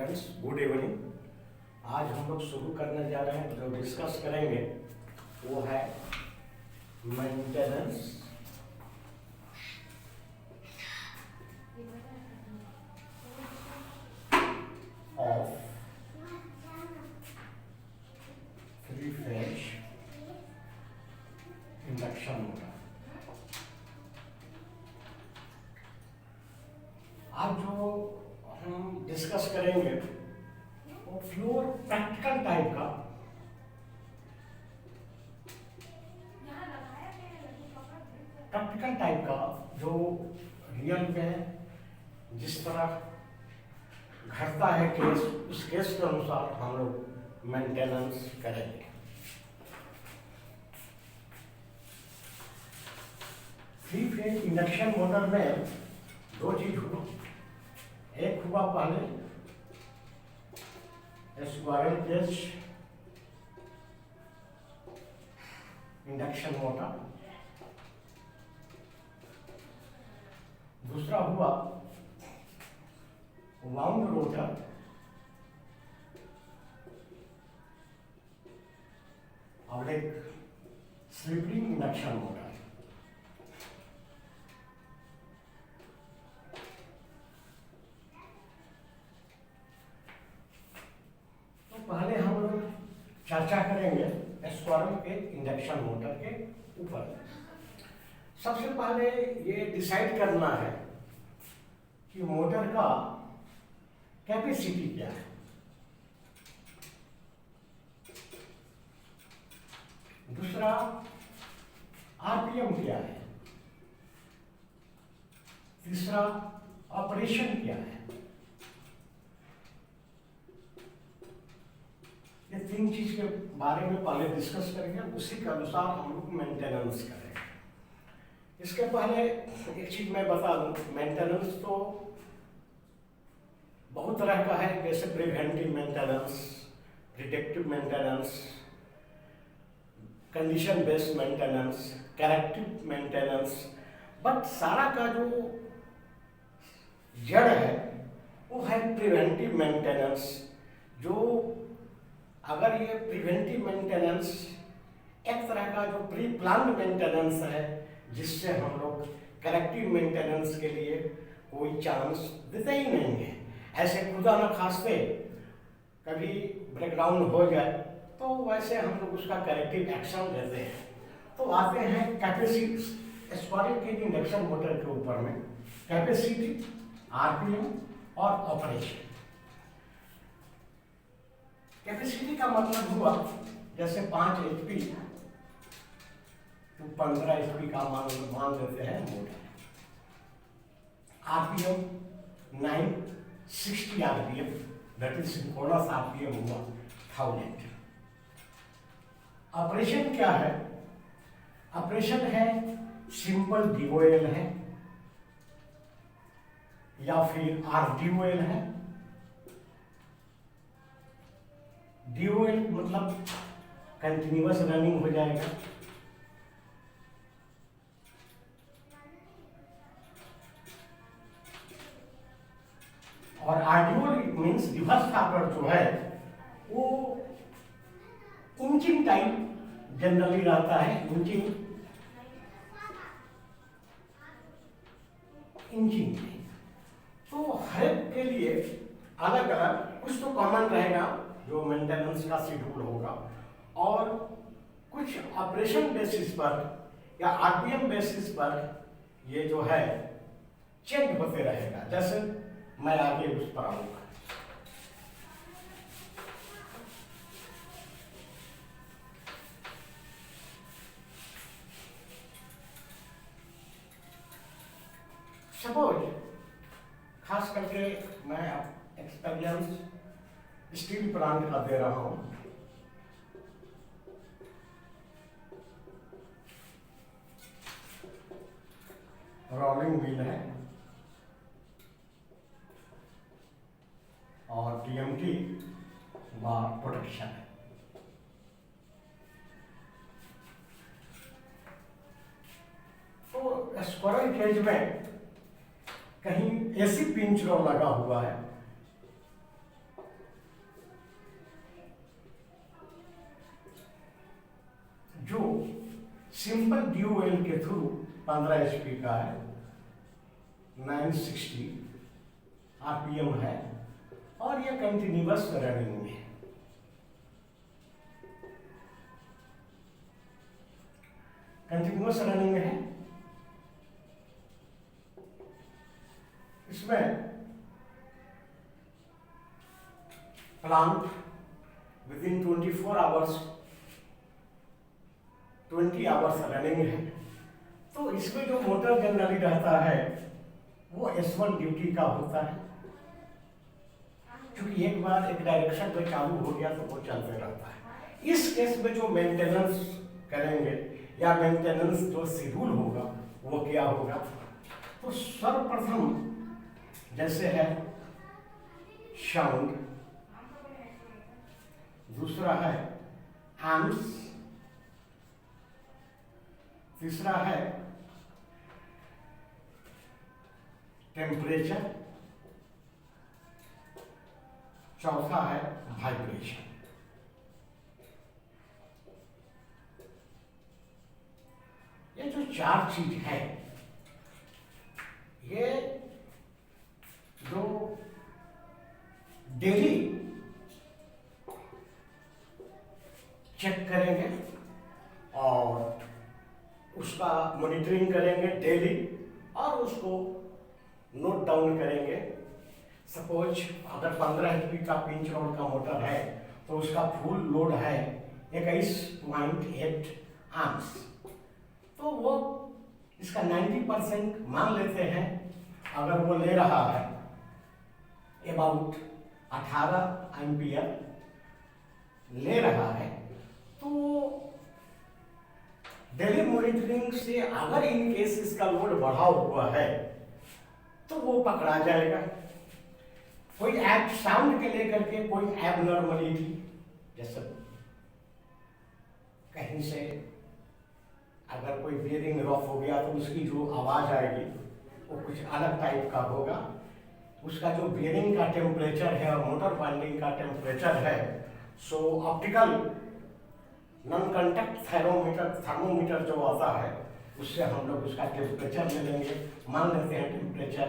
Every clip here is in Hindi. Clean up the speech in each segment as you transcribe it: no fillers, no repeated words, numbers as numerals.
Friends, good evening. आज हम लोग शुरू करने जा रहे हैं, जो डिस्कस करेंगे वो है maintenance of three phase induction motor. आज जो हम डिस्कस करेंगे वो प्योर प्रैक्टिकल टाइप का जो रियल में जिस तरह घटता है केस, उस केस के अनुसार हम लोग मेंटेनेंस करेंगे। थ्री फेज इंडक्शन मोटर में दो चीज हुआ। एक हुआ पहले स्क्वायरल केज इंडक्शन मोटर, दूसरा हुआ वाउंड रोटर और एक स्लिपिंग इंडक्शन मोटर। तो पहले हम लोग चर्चा करेंगे स्क्वायरल के इंडक्शन मोटर के ऊपर। सबसे पहले ये डिसाइड करना है कि मोटर का कैपेसिटी क्या है। दूसरा आरपीएम क्या है। तीसरा ऑपरेशन क्या है। ये तीन चीज के बारे में पहले डिस्कस करेंगे, उसी के अनुसार हम लोग मेंटेनेंस करेंगे। इसके पहले एक चीज मैं बता दूं, मेंटेनेंस तो बहुत तरह का है, जैसे preventive maintenance, predictive maintenance, condition based maintenance, corrective maintenance. But सारा का जो जड़ है वो है प्रिवेंटिव मेंटेनेंस। जो अगर ये प्रिवेंटिव मेंटेनेंस एक तरह का जो प्री प्लान्ड मेंटेनेंस है, जिससे हम लोग करेक्टिव मेंटेनेंस के लिए कोई चांस देते ही नहीं है। ऐसे खुदा न खास्ते कभी ब्रेकडाउन हो जाए तो वैसे हम लोग उसका करेक्टिव एक्शन लेते हैं। तो आते हैं capacity, squirrel cage induction motor के ऊपर में कैपेसिटी, आरपीएम और ऑपरेशन। कैपेसिटी का मतलब हुआ जैसे 5 HP तो 15 HP का मान लेते हैं motor. RPM 960 RPM, that is synchronous RPM हुआ 1000। ऑपरेशन क्या है? ऑपरेशन है सिंपल डीओएल है या फिर आरडीओएल है। डीओएल मतलब कंटिन्यूअस रनिंग हो जाएगा, और आरडीओएल मीन्स रिवर्स फॉरवर्ड जो है वो इंचिंग टाइम जनरली रहता है। इंचिंग तो हर एक के लिए अलग अलग कुछ तो कॉमन रहेगा जो मेंटेनेंस का शेड्यूल होगा, और कुछ ऑपरेशन बेसिस पर या आरपीएम बेसिस पर ये जो है चेंज होते रहेगा। जैसे मैं आगे उस पर आऊंगा। सपोज खास करके मैं एक्सपीरियंस स्टील प्लांट का दे रहा हूं। रोलिंग व्हील है और टीएमटी बार प्रोटेक्शन है। तो स्क्वायरल केज में कहीं एसी पिंच रोल लगा हुआ है सिंपल ड्यू ऑयल के थ्रू 15 HP का है, 960 RPM है और ये कंटिन्यूअस रनिंग में है। कंटिन्यूअस रनिंग में है। इसमें plant within 24 hours 20 hours running है। तो इसमें जो मोटर जनरली रहता है वो S1 ड्यूटी का होता है, क्योंकि एक बार एक डायरेक्शन में चालू हो गया तो वो चलते रहता है। इस केस में जो मेंटेनेंस करेंगे या मेंटेनेंस जो शेड्यूल होगा वो क्या होगा, तो सर्वप्रथम जैसे है शाउंड, दूसरा है आर्म्स, तीसरा है टेम्परेचर, चौथा है वाइब्रेशन। ये जो चार चीज है, ये जो डेली चेक करेंगे और उसका मॉनिटरिंग करेंगे डेली और उसको नोट डाउन करेंगे। सपोज अगर 15 HP का पिंच रोड का मोटर है तो उसका फुल लोड है 21.8 आर्म्स, तो वो इसका 90% मान लेते हैं। अगर वो ले रहा है अबाउट 18 एम्पियर ले रहा है, तो डेली मॉनिटरिंग से अगर इन केस इसका लोड बढ़ा हुआ है तो वो पकड़ा जाएगा। कोई एब साउंड के लेकर के कोई एबनॉर्मलिटी, जैसे कहीं से अगर कोई बियरिंग रफ हो गया तो उसकी जो आवाज आएगी वो कुछ अलग टाइप का होगा। उसका जो बियरिंग का टेम्परेचर है और मोटर वाइंडिंग का टेम्परेचर है, सो ऑप्टिकल नॉन कांटेक्ट थर्मोमीटर जो आता है उससे हम लोग उसका टेम्परेचर ले लेंगे। मान लेते हैं temperature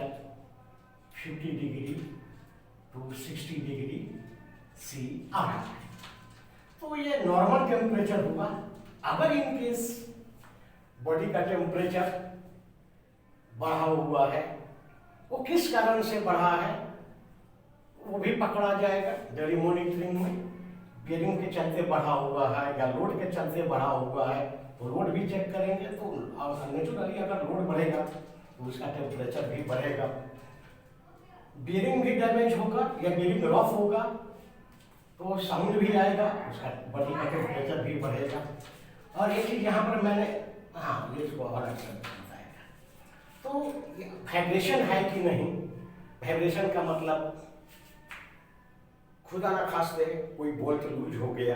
50 degree to 60 degree C आ रहा है, तो ये नॉर्मल टेम्परेचर हुआ। अगर इन केस बॉडी का टेम्परेचर बढ़ा हुआ है, वो किस कारण से बढ़ा है वो भी पकड़ा जाएगा डेली मॉनिटरिंग में। बियरिंग के चलते बढ़ा हुआ है या लोड के चलते बढ़ा हुआ है तो लोड भी चेक करेंगे। तो नेचुरली अगर लोड बढ़ेगा तो उसका टेम्परेचर भी बढ़ेगा। बियरिंग भी डैमेज होगा या बियरिंग रफ होगा तो साउंड भी आएगा, उसका बॉडी का टेम्परेचर भी बढ़ेगा। और एक चीज यहाँ पर मैंने ये इसको और अच्छा बताएगा, तो वाइब्रेशन है कि नहीं। वाइब्रेशन का मतलब खुदा ना खास्ते कोई बोल्ट लूज हो गया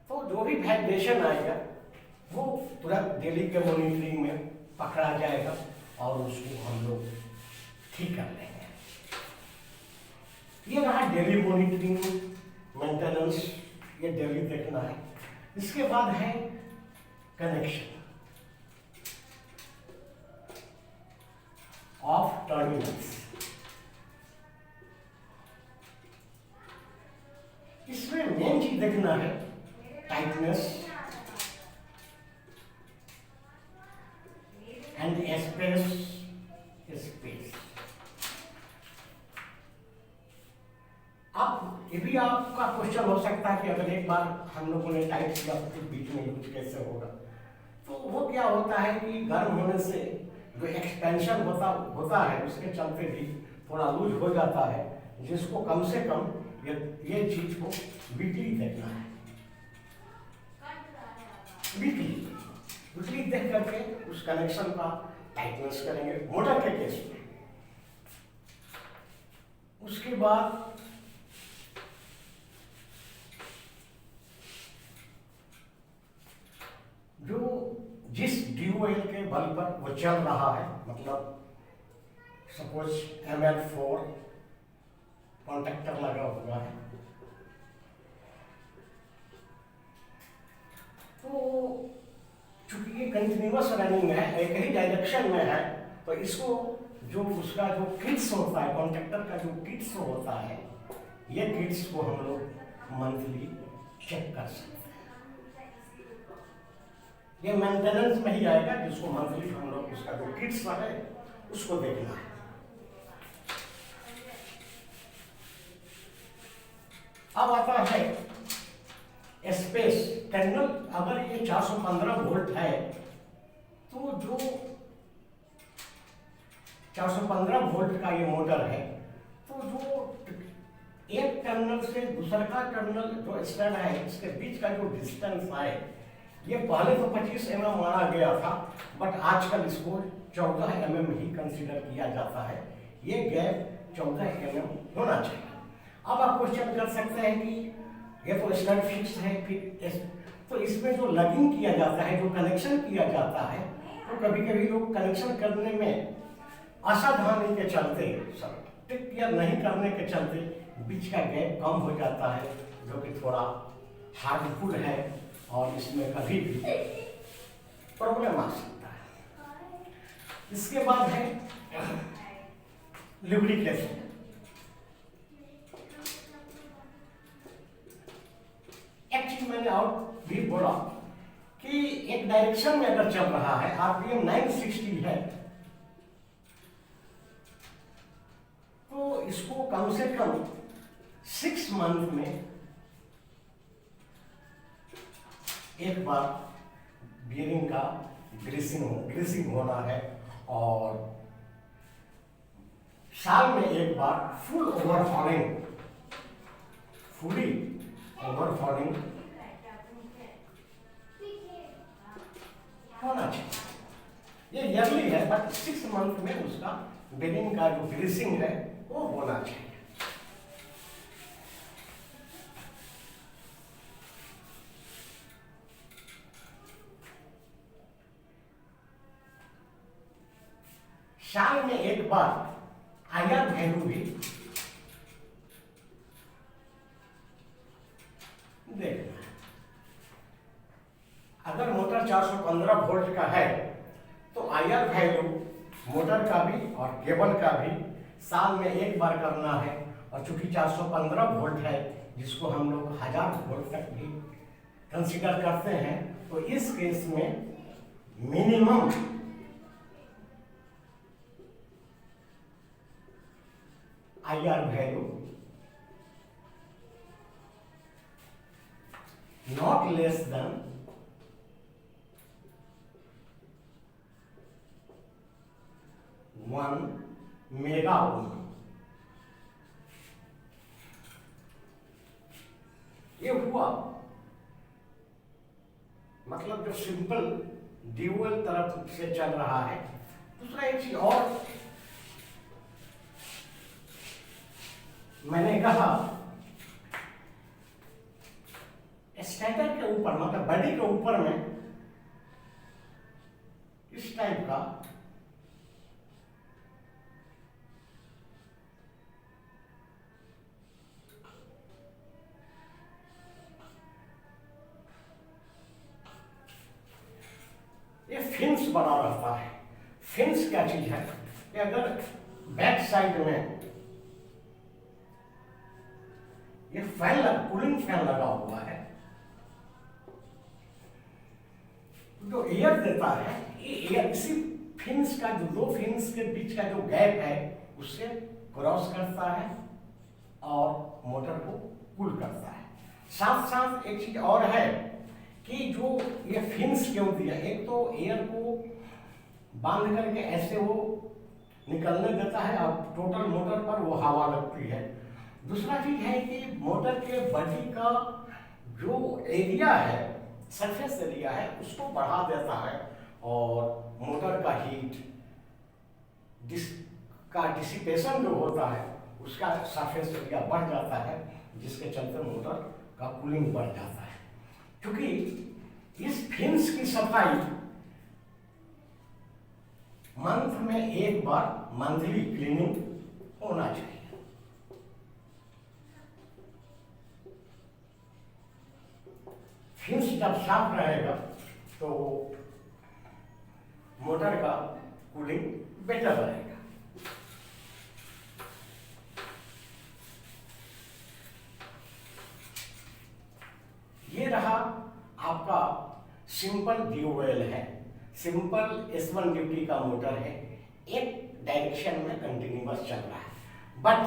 तो जो भी वाइब्रेशन आएगा वो तुरंत डेली के मॉनिटरिंग में पकड़ा जाएगा और उसको हम लोग ठीक कर लेंगे। ये रहा डेली मॉनिटरिंग मेंटेनेंस, ये डेली देखना है। इसके बाद है कनेक्शन ऑफ टर्मिनल्स। इसमें मेन चीज देखना है टाइटनेस एंड स्पेस। अब ये भी आपका क्वेश्चन हो सकता है कि अगर एक बार हम लोगों ने टाइट किया तो फिर बीच में यूज कैसे होगा। तो वो क्या होता है कि गर्म होने से जो एक्सपेंशन होता है उसके चलते भी थोड़ा लूज हो जाता है, जिसको कम से कम ये चीज को वीकली देखना है। वीकली देख करके उस कनेक्शन का टाइटनेस करेंगे मोटर के केस में। उसके बाद जो जिस ड्यूएल के बल पर वो चल रहा है, मतलब सपोज ML4 कॉन्टेक्टर लगा हुआ है, तो चूंकि ये कंटिन्यूअस रनिंग है, एक ही डायरेक्शन में है, तो इसको जो उसका जो किट्स होता है, कॉन्ट्रैक्टर का जो किट्स होता है, ये किट्स को हम लोग मंथली चेक कर सकते हैं। ये मेंटेनेंस में ही आएगा, जिसको मंथली हम लोग उसका जो किट्स है उसको देखना है। अब आता है स्पेस टर्मिनल। अगर ये 415 वोल्ट है तो जो 415 वोल्ट का ये मोटर है, तो जो एक टर्मिनल से दूसरा का टर्मिनल जो स्टैंड है, इसके बीच का जो डिस्टेंस है, ये पहले तो 25 mm माना गया था, बट आजकल इसको 14 mm ही कंसीडर किया जाता है। ये गैप 14 mm होना चाहिए। अब आप क्वेश्चन कर सकते हैं कि ये तो स्टैंड फिक्स है, फिर तो इसमें जो लगिंग किया जाता है, जो कनेक्शन किया जाता है, तो कभी कभी लोग कनेक्शन करने में असावधानी के चलते, टेक केयर नहीं करने के चलते बीच का गैप कम हो जाता है, जो कि थोड़ा हार्मफुल है और इसमें कभी भी प्रॉब्लम आ सकता है। इसके बाद है लुब्रिकेशन। एक्चुअली मैंने और भी बोला कि एक डायरेक्शन में अगर चल रहा है, आरपीएम 960 है, तो इसको कम से कम 6 मंथ में एक बार बियरिंग का ग्रीसिंग होना है, और साल में एक बार फुली ओवरहॉलिंग होना चाहिए। ये ईयरली है, बट 6 मंथ में उसका बियरिंग का जो ग्रीसिंग है वो होना चाहिए। साल में एक बार आईआर वैल्यू भी देखना है। अगर मोटर 415 वोल्ट का है तो आईआर वैल्यू मोटर का भी और केबल का भी साल में एक बार करना है। और चूंकि 415 वोल्ट है, जिसको हम लोग 1000 वोल्ट तक भी कंसीडर करते हैं, तो इस केस में minimum IR value not less than 1 mega ohm. ये हुआ मतलब जो सिंपल ड्यूअल तरफ से चल रहा है। दूसरा एक चीज और मैंने कहा, स्टेटर के ऊपर मतलब बॉडी के ऊपर में इस टाइप का ये फिन्स बना रहता है। फिन्स क्या चीज है कि अगर बैक साइड में ये कूलिंग फैन लगा हुआ है, जो एयर देता है, ये एयर इसी फिन्स का जो 2 फिन्स के बीच का जो गैप है उससे क्रॉस करता है और मोटर को कूल करता है। साथ साथ एक चीज और है कि जो ये फिन्स क्यों दिया, एक तो एयर को बांध करके ऐसे वो निकलने देता है और टोटल मोटर पर वो हवा लगती है। दूसरा चीज है कि मोटर के बॉडी का जो एरिया है, सरफेस एरिया है, उसको बढ़ा देता है और मोटर का हीट का डिसिपेशन जो होता है उसका सरफेस एरिया बढ़ जाता है, जिसके चलते मोटर का कूलिंग बढ़ जाता है। क्योंकि इस फिन्स की सफाई मंथ में एक बार मंथली क्लीनिंग होना चाहिए। फिन्स जब साफ रहेगा तो मोटर का कूलिंग बेटर रहेगा। ये रहा आपका सिंपल ड्यूएल है, सिंपल S1 ड्यूटी का मोटर है, एक डायरेक्शन में कंटिन्यूअस चल रहा है। बट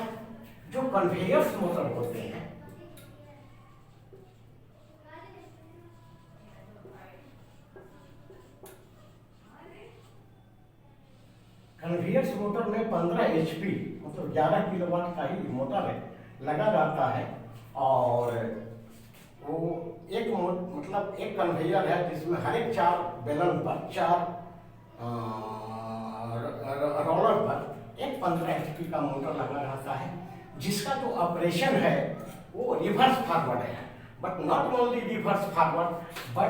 जो कन्वेयर्स मोटर होते हैं, कन्वेयर्स मोटर में 15 HP मतलब 11 किलोवाट का ही मोटर है लगा रहता है, और वो एक मतलब एक कन्वेयर है जिसमें हर एक 4 बेलन पर 4 रोलर पर एक 15 HP का मोटर लगा रहता है, जिसका जो ऑपरेशन है वो रिवर्स फॉरवर्ड है। But not only reverse forward but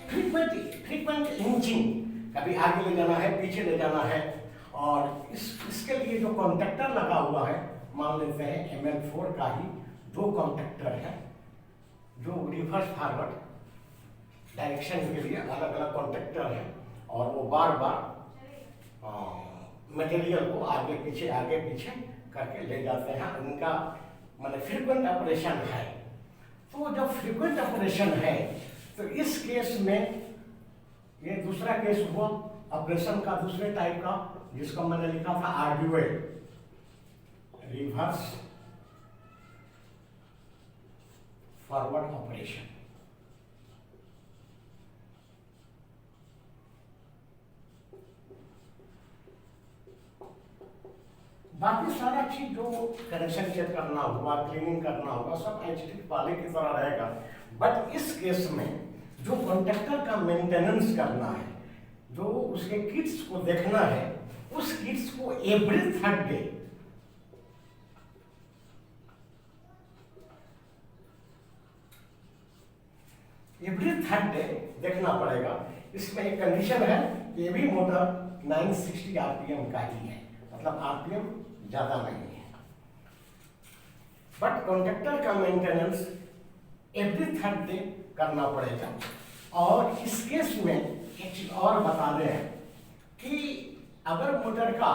frequent inching, कभी आगे ले जाना है, पीछे ले जाना है। और इसके लिए जो कॉन्टेक्टर लगा हुआ है, मान लेते हैं ML4 का ही 2 कॉन्टेक्टर है जो रिवर्स फॉरवर्ड डायरेक्शन के लिए अलग अलग कॉन्टेक्टर है, और वो बार बार मटेरियल को आगे पीछे करके ले जाते हैं। उनका मतलब फ्रीक्वेंट ऑपरेशन है। तो जब फ्रीक्वेंट ऑपरेशन है तो इस केस में ये दूसरा केस हुआ ऑपरेशन का दूसरे टाइप का, जिसको मैंने लिखा था RDUA, रिवर्स फॉरवर्ड ऑपरेशन। बाकी सारा चीज जो कनेक्शन चेक करना होगा, क्लीनिंग करना होगा, सब एचटी वाले की तरह रहेगा। बट इस केस में जो कॉन्ट्रैक्टर का मेंटेनेंस करना है, जो उसके किट्स को देखना है, उस किट्स को एवरी थर्ड डे देखना पड़ेगा। इसमें एक कंडीशन है, ये भी मोटर 960 RPM का ही है, मतलब RPM ज्यादा नहीं है। बट कॉन्ट्रैक्टर का मेंटेनेंस एवरी थर्ड डे करना पड़ेगा। और इस केस में एक चीज और बता दें कि अगर मोटर का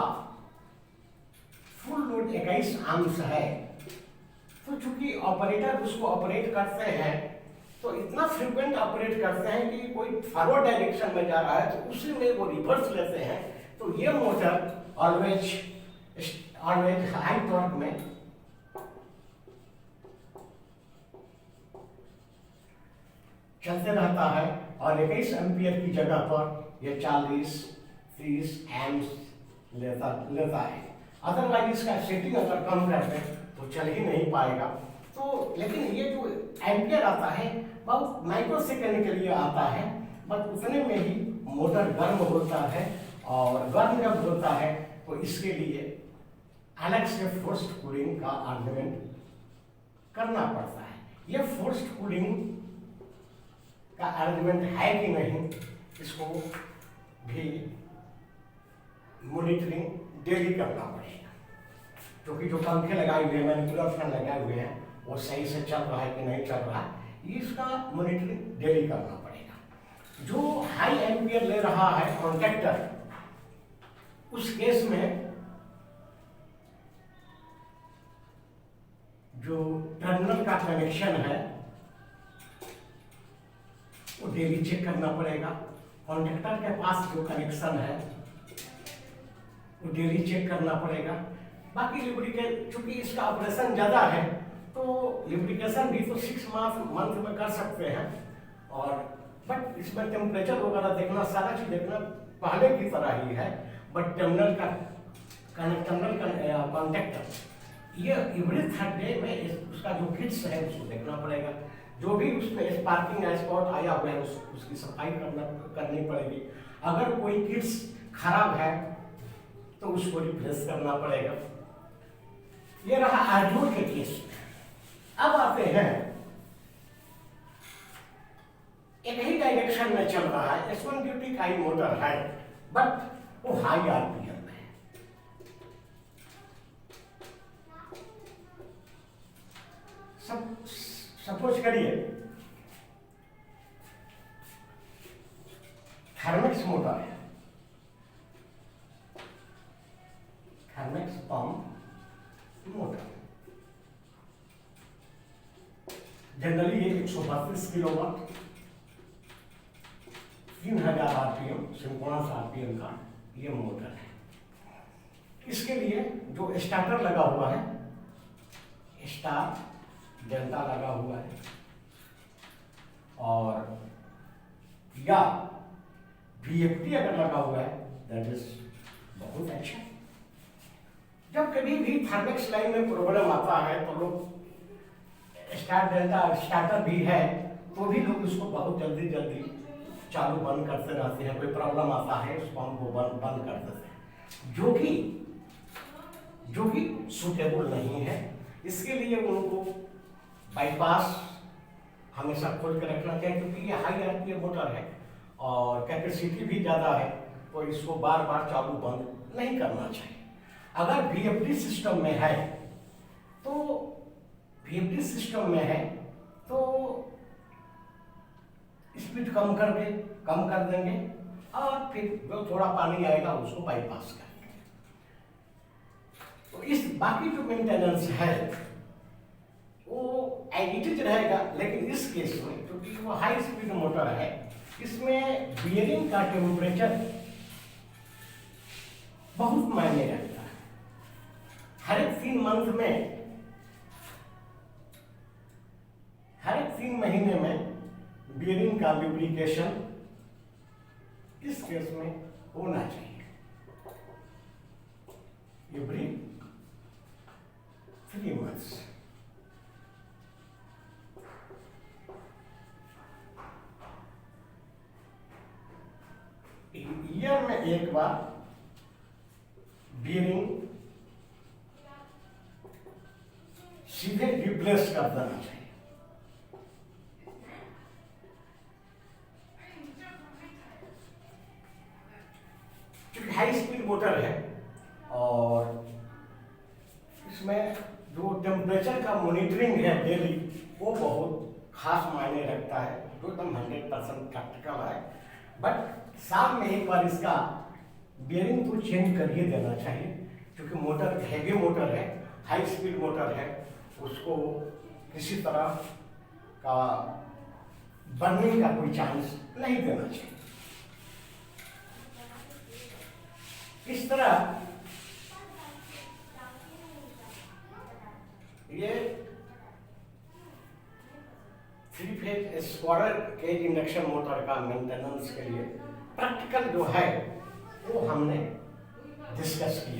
फुल लोड 21 आर्म्स है, तो चूंकि ऑपरेटर उसको ऑपरेट करते हैं तो इतना फ्रीक्वेंट ऑपरेट करते हैं कि कोई फॉरवर्ड डायरेक्शन में जा रहा है तो उसी में वो रिवर्स लेते हैं। तो ये मोटर ऑलवेज हाई टॉर्क में चलते रहता है, और 21 एम्पियर की जगह पर ये 40-30 एम्प्स लेता है। अदरवाइज इसका सेटिंग अगर कम कर दें तो चल ही नहीं पाएगा। तो लेकिन ये जो एम्पियर आता है बहुत माइक्रो सेकेंड के लिए आता है, बट उतने में ही मोटर गर्म होता है, और गर्म जब होता है तो इसके लिए अलग से फोर्स्ड कूलिंग का आर्गुमेंट करना पड़ता है। ये फोर्स्ड कूलिंग का आर्गुमेंट है कि नहीं, इसको भी मॉनिटरिंग डेली करना पड़ेगा। क्योंकि जो पंखे लगाए हुए हैं, मैनिपुलर फैन लगाए हुए हैं, वो सही से चल रहा है कि नहीं चल रहा है, इसका मॉनिटरिंग डेली करना पड़ेगा। जो हाई एम्पियर ले रहा है कॉन्ट्रैक्टर, उस केस में जो टर्मिनल का कनेक्शन है वो डेली चेक करना पड़ेगा। कॉन्ट्रैक्टर के पास जो कनेक्शन है वो डेली चेक करना पड़ेगा। बाकी लुब्रिकेशन, चूंकि इसका ऑपरेशन ज़्यादा है तो लुब्रिकेशन भी तो 6 मंथ में कर सकते हैं। और बट इसमें टेम्परेचर वगैरह देखना, सारा चीज़ देखना पहले की तरह ही है। बट टर्मिनल कॉन्ट्रैक्टर ये एवरी थर्ड डे में उसका जो किट्स है उसको देखना पड़ेगा। जो भी उसमें स्पार्किंग स्पॉट आया हुआ है उसकी सफाई करनी पड़ेगी। अगर कोई किट्स खराब है तो उसको रिप्लेस करना पड़ेगा। ये रहा आर्डुओ के केस में। अब आते हैं, एक ही डायरेक्शन में चल रहा है, S1 ड्यूटी का ही मोटर है, बट वो हाई RPM में है। सपोज करिए थर्मिक्स मोटर है, जनरली ये 132 किलोवाट 3000 आरपीएम सिंक्रोनस आरपीएम का ये मोटर है। इसके लिए जो स्टार्टर लगा हुआ है, स्टार डेल्टा लगा हुआ है, और या VFD अगर लगा हुआ है दैट इज बहुत अच्छा। जब कभी भी थर्मेक्स लाइन में प्रॉब्लम आता है तो लोग स्टार डेल्टा स्टार्टर भी है तो भी लोग उसको बहुत जल्दी चालू बंद करते रहते हैं। कोई प्रॉब्लम आता है उस पंप को बंद कर देते हैं, जो कि सूटेबल नहीं है। इसके लिए उनको बाईपास हमेशा खोल के रखना चाहिए, क्योंकि ये हाई आरपीएम मोटर है और कैपेसिटी भी ज़्यादा है, तो इसको बार बार चालू बंद नहीं करना चाहिए। अगर VFD सिस्टम में है तो स्पीड कम कर देंगे और फिर जो थोड़ा पानी आएगा उसको बाईपास करेंगे। तो इस बाकी जो मेंटेनेंस है वो एडिटेड रहेगा, लेकिन इस केस में क्योंकि वो हाई स्पीड मोटर है, इसमें बियरिंग का टेम्परेचर बहुत मायने रखता है। हर एक 3 महीने में बियरिंग का लुब्रिकेशन इस केस में होना चाहिए एवरी 3 months। ईयर में एक बार बियरिंग सीधे रिप्लेस कर देना चाहिए। क्योंकि हाई स्पीड मोटर है और इसमें जो टेम्परेचर का मॉनिटरिंग है डेली वो बहुत खास मायने रखता है, जो एकदम 100% प्रैक्टिकल है। बट साल में एक बार इसका बियरिंग तो चेंज कर ही देना चाहिए, क्योंकि मोटर हैवी मोटर है, हाई स्पीड मोटर है, उसको किसी तरह का बनने का कोई चांस नहीं देना चाहिए। इस तरह ये 3 phase square cage induction motor का मेंटेनेंस के लिए प्रैक्टिकल जो है वो हमने डिस्कस किया।